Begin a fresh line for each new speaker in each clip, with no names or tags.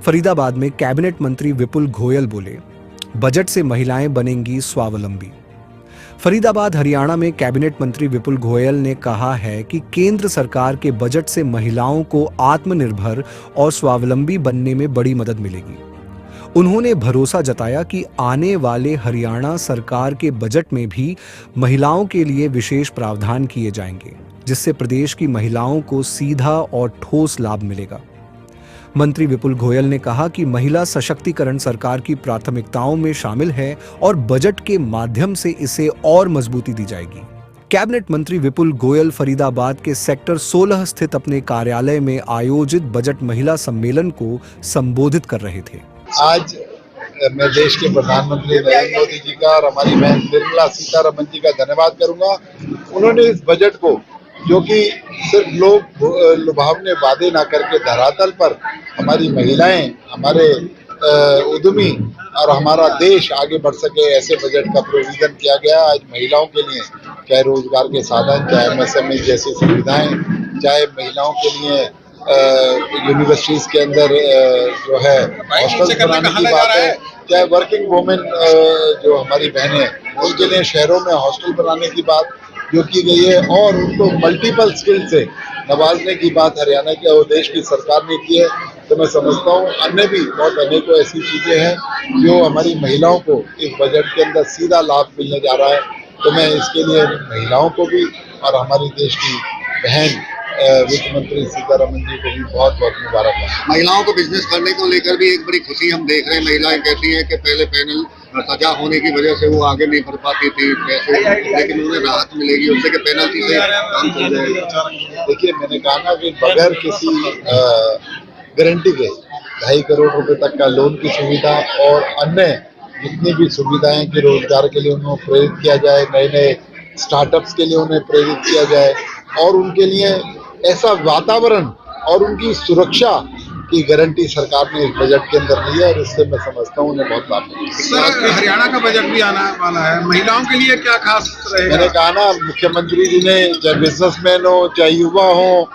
फरीदाबाद में कैबिनेट मंत्री विपुल गोयल बोले, बजट से महिलाएं बनेंगी स्वावलंबी। फरीदाबाद हरियाणा में कैबिनेट मंत्री विपुल गोयल ने कहा है कि केंद्र सरकार के बजट से महिलाओं को आत्मनिर्भर और स्वावलंबी बनने में बड़ी मदद मिलेगी। उन्होंने भरोसा जताया कि आने वाले हरियाणा सरकार के बजट में भी महिलाओं के लिए विशेष प्रावधान किए जाएंगे, जिससे प्रदेश की महिलाओं को सीधा और ठोस लाभ मिलेगा। मंत्री विपुल गोयल ने कहा कि महिला सशक्तिकरण सरकार की प्राथमिकताओं में शामिल है और बजट के माध्यम से इसे और मजबूती दी जाएगी। कैबिनेट मंत्री विपुल गोयल फरीदाबाद के सेक्टर 16 स्थित अपने कार्यालय में आयोजित बजट महिला सम्मेलन को संबोधित कर रहे थे।
आज मैं देश के प्रधानमंत्री नरेंद्र मोदी जी का और हमारी बहन निर्मला सीतारमण जी का धन्यवाद करूंगा। उन्होंने इस बजट को, जो कि सिर्फ लोग लुभावने वादे ना करके धरातल पर हमारी महिलाएं, हमारे उद्यमी और हमारा देश आगे बढ़ सके, ऐसे बजट का प्रोविजन किया गया। आज महिलाओं के लिए चाहे रोजगार के साधन, चाहे एमएसएमई जैसी सुविधाएं, चाहे महिलाओं के लिए यूनिवर्सिटीज के अंदर जो है हॉस्टल बनाने की बात है, चाहे वर्किंग वुमेन जो हमारी बहनें उनके लिए शहरों में हॉस्टल बनाने की बात जो की गई है और उनको मल्टीपल स्किल से नवाजने की बात हरियाणा के और देश की सरकार ने की है। तो मैं समझता हूँ अन्य भी बहुत अनेकों ऐसी चीजें हैं जो हमारी महिलाओं को इस बजट के अंदर सीधा लाभ मिलने जा रहा है। तो मैं इसके लिए महिलाओं को भी और हमारी देश की बहन वित्त मंत्री सीतारमण जी को भी बहुत बहुत मुबारक।
महिलाओं को बिजनेस करने को लेकर भी एक बड़ी खुशी हम देख रहे हैं। महिलाएं कहती हैं कि पहले पैनल सजा होने की वजह से वो आगे नहीं बढ़ पाती थी पैसे, लेकिन उन्हें राहत मिलेगी उससे कि पेनल्टी से काम चल जाएगा।
देखिए, मैंने कहा ना कि बगैर किसी गारंटी के 2.5 करोड़ रुपए तक का लोन की सुविधा और अन्य जितनी भी सुविधाएं कि रोजगार के लिए उन्हें प्रेरित किया जाए, नए नए स्टार्टअप्स के लिए उन्हें प्रेरित किया जाए और उनके लिए ऐसा वातावरण और उनकी सुरक्षा की गारंटी सरकार ने इस बजट के अंदर ली है और इससे मैं समझता हूँ उन्हें बहुत लाभ मिलेगा।
हरियाणा का बजट भी आने वाला है, महिलाओं के लिए क्या खास रहेगा?
मैंने कहा ना, मुख्यमंत्री जी ने चाहे बिजनेसमैन हो, चाहे युवा हो,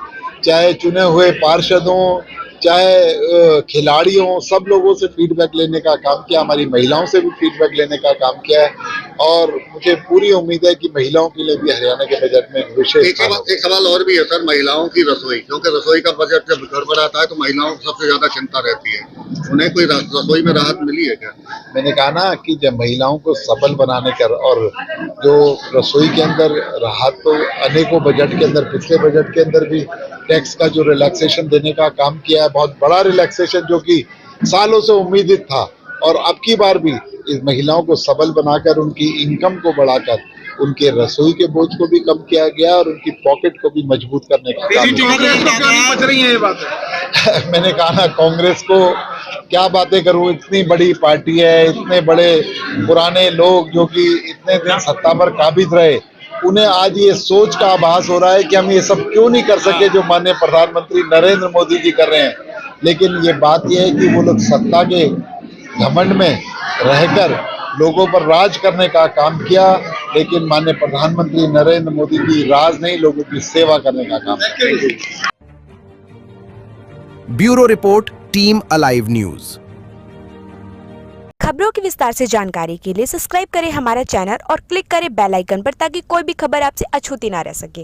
चाहे चुने हुए पार्षद हो, चाहे खिलाड़ी हो, सब लोगों से फीडबैक लेने का काम किया, हमारी महिलाओं से भी फीडबैक लेने का काम किया है और मुझे पूरी उम्मीद है कि महिलाओं के लिए भी हरियाणा के बजट में विशेष
एक सवाल और भी है सर, महिलाओं की रसोई, क्योंकि रसोई का बजट जब गड़बड़ आता है तो महिलाओं को सबसे ज्यादा चिंता रहती है, उन्हें कोई रसोई में राहत मिली है क्या?
मैंने कहा ना कि जब महिलाओं को सबल बनाने का और जो रसोई के अंदर राहत, तो अनेकों बजट के अंदर, पिछले बजट के अंदर भी टैक्स का जो रिलैक्सेशन देने का काम किया है, बहुत बड़ा रिलैक्सेशन जो कि सालों से उम्मीदित था और अब की बार भी इस महिलाओं को सबल बनाकर उनकी इनकम को बढ़ाकर उनके रसोई के बोझ को भी कम किया गया और उनकी पॉकेट को भी मजबूत करने का काम। मैंने कहा ना, कांग्रेस को क्या बातें करूं, इतनी बड़ी पार्टी है, इतने बड़े पुराने लोग जो कि इतने दिन सत्ता पर काबिज रहे, उन्हें आज ये सोच का आभास हो रहा है कि हम ये सब क्यों नहीं कर सके जो माननीय प्रधानमंत्री नरेंद्र मोदी जी कर रहे हैं। लेकिन ये बात यह है कि वो लोग सत्ता के घमंड में रहकर लोगों पर राज करने का काम किया, लेकिन माननीय प्रधानमंत्री नरेंद्र मोदी जी राज नहीं, लोगों की सेवा करने का काम किया।
Bureau report, team alive news.
खबरों की विस्तार से जानकारी के लिए सब्सक्राइब करें हमारा चैनल और क्लिक करें बेल आइकन पर ताकि कोई भी खबर आपसे अछूती ना रह सके।